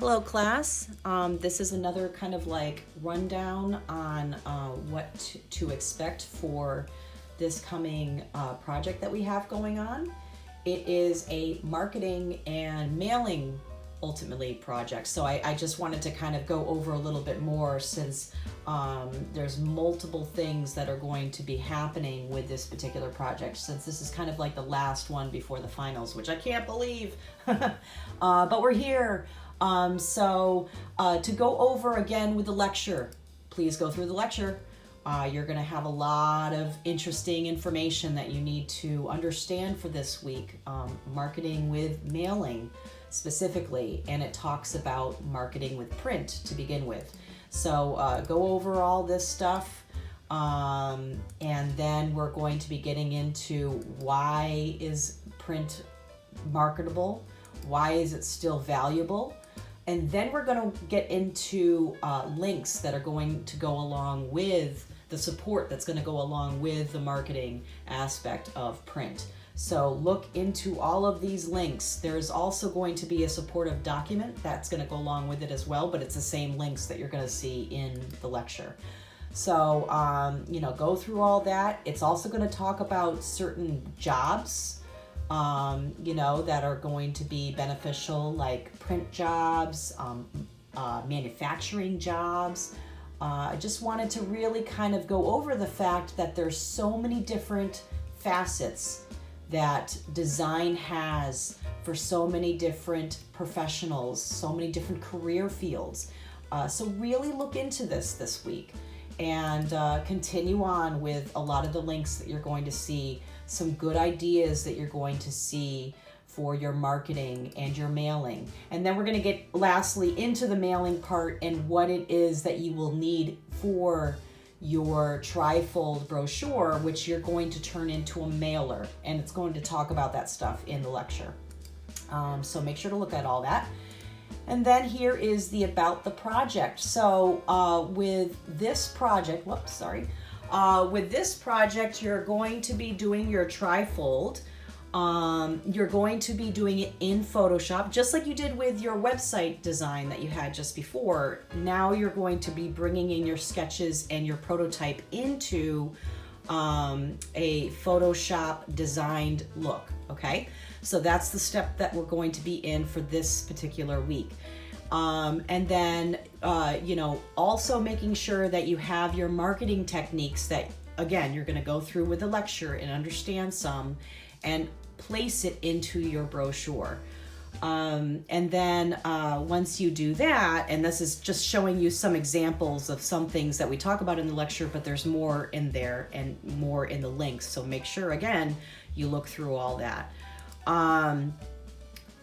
Hello class, this is another kind of like rundown on what to expect for this coming project that we have going on. It is a marketing and mailing ultimately project, so I just wanted to kind of go over a little bit more since there's multiple things that are going to be happening with this particular project, since this is kind of like the last one before the finals, which I can't believe. But we're here. To go over again with the lecture, please go through the lecture. You're going to have a lot of interesting information that you need to understand for this week. Marketing with mailing specifically, and it talks about marketing with print to begin with. So go over all this stuff, and then we're going to be getting into why is print marketable, why is it still valuable. And then we're going to get into links that are going to go along with the support that's going to go along with the marketing aspect of print. So look into all of these links. There's also going to be a supportive document that's going to go along with it as well, but it's the same links that you're going to see in the lecture. So, go through all that. It's also going to talk about certain jobs that are going to be beneficial, like print jobs, manufacturing jobs. I just wanted to really kind of go over the fact that there's so many different facets that design has for so many different professionals, so many different career fields. So really look into this week and continue on with a lot of the links that you're going to see, some good ideas that you're going to see for your marketing and your mailing. And then we're going to get lastly into the mailing part and what it is that you will need for your trifold brochure, which you're going to turn into a mailer. And it's going to talk about that stuff in the lecture. So make sure to look at all that. And then here is the about the project. So with this project, with this project, you're going to be doing your trifold. You're going to be doing it in Photoshop, just like you did with your website design that you had just before. Now you're going to be bringing in your sketches and your prototype into a Photoshop designed look, okay? So that's the step that we're going to be in for this particular week. And then, also making sure that you have your marketing techniques that, again, you're going to go through with the lecture and understand some and place it into your brochure. And then once you do that, and this is just showing you some examples of some things that we talk about in the lecture, but there's more in there and more in the links. So make sure, again, you look through all that.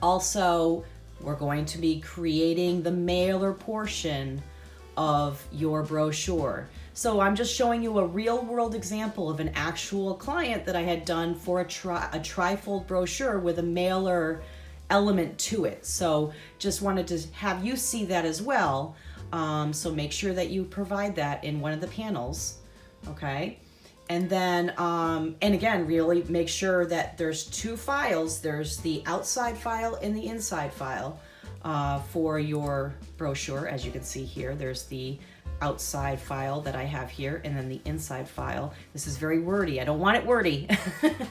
Also, we're going to be creating the mailer portion of your brochure. So I'm just showing you a real world example of an actual client that I had done for a trifold brochure with a mailer element to it. So just wanted to have you see that as well. So make sure that you provide that in one of the panels, okay? And then, and again, really make sure that there's two files. There's the outside file and the inside file for your brochure. As you can see here, there's the outside file that I have here, and then the inside file. This is very wordy. I don't want it wordy.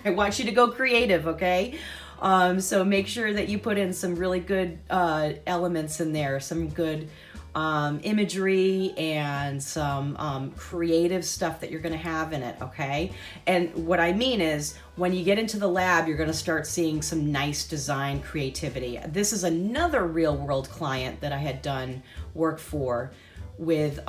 I want you to go creative, okay? So make sure that you put in some really good elements in there, some good imagery and some creative stuff that you're going to have in it, okay? And what I mean is, when you get into the lab, you're going to start seeing some nice design creativity. This is another real world client that I had done work for with,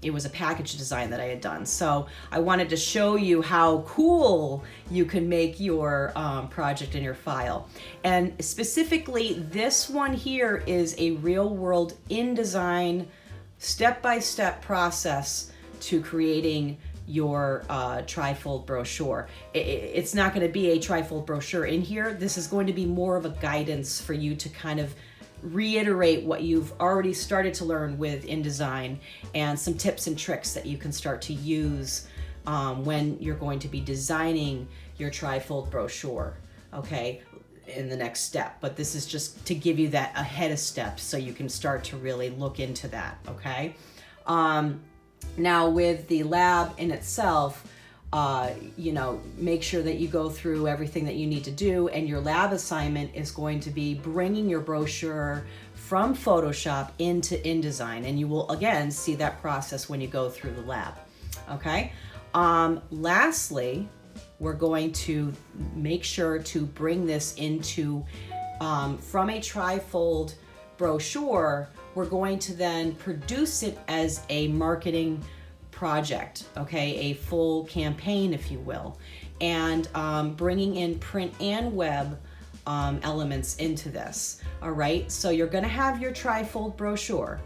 it was a package design that I had done. So I wanted to show you how cool you can make your project in your file. And specifically, this one here is a real world InDesign step-by-step process to creating your trifold brochure. It's not going to be a trifold brochure in here. This is going to be more of a guidance for you to kind of reiterate what you've already started to learn with InDesign and some tips and tricks that you can start to use when you're going to be designing your trifold brochure. Okay, in the next step, but this is just to give you that ahead of steps so you can start to really look into that, okay? Now with the lab in itself, make sure that you go through everything that you need to do, and your lab assignment is going to be bringing your brochure from Photoshop into InDesign, and you will again see that process when you go through the lab, okay? Lastly, we're going to make sure to bring this into, from a trifold brochure, we're going to then produce it as a marketing project, okay, a full campaign, if you will, and bringing in print and web elements into this, all right? So you're gonna have your trifold brochure,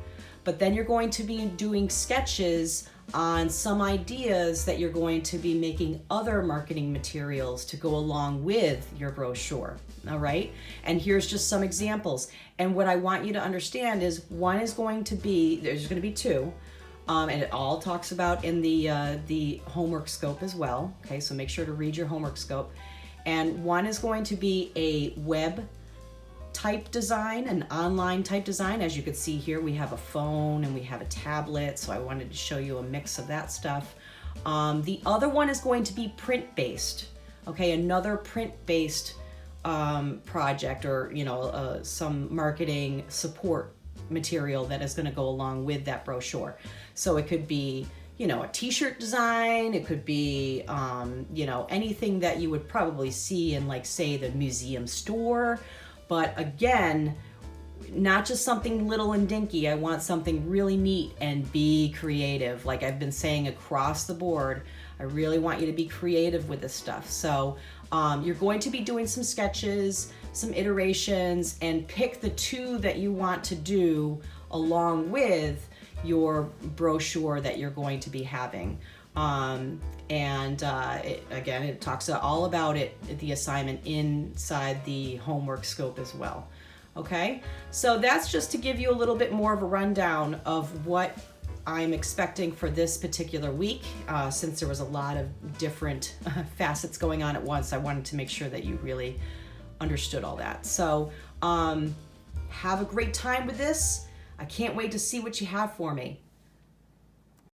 but then you're going to be doing sketches on some ideas that you're going to be making other marketing materials to go along with your brochure, all right? And here's just some examples. And what I want you to understand is one is going to be, there's going to be two, and it all talks about in the homework scope as well, okay? So make sure to read your homework scope. And one is going to be a web type design, an online type design. As you can see here, we have a phone and we have a tablet, so I wanted to show you a mix of that stuff. The other one is going to be print-based, okay? Another print-based project, or some marketing support material that is going to go along with that brochure. So it could be, a t-shirt design, it could be, anything that you would probably see in, like, say, the museum store. But again, not just something little and dinky. I want something really neat and be creative. Like I've been saying across the board, I really want you to be creative with this stuff. So you're going to be doing some sketches, some iterations, and pick the two that you want to do along with your brochure that you're going to be having. It talks all about it, the assignment inside the homework scope as well. Okay, so that's just to give you a little bit more of a rundown of what I'm expecting for this particular week. Since there was a lot of different facets going on at once, I wanted to make sure that you really understood all that. So have a great time with this. I can't wait to see what you have for me.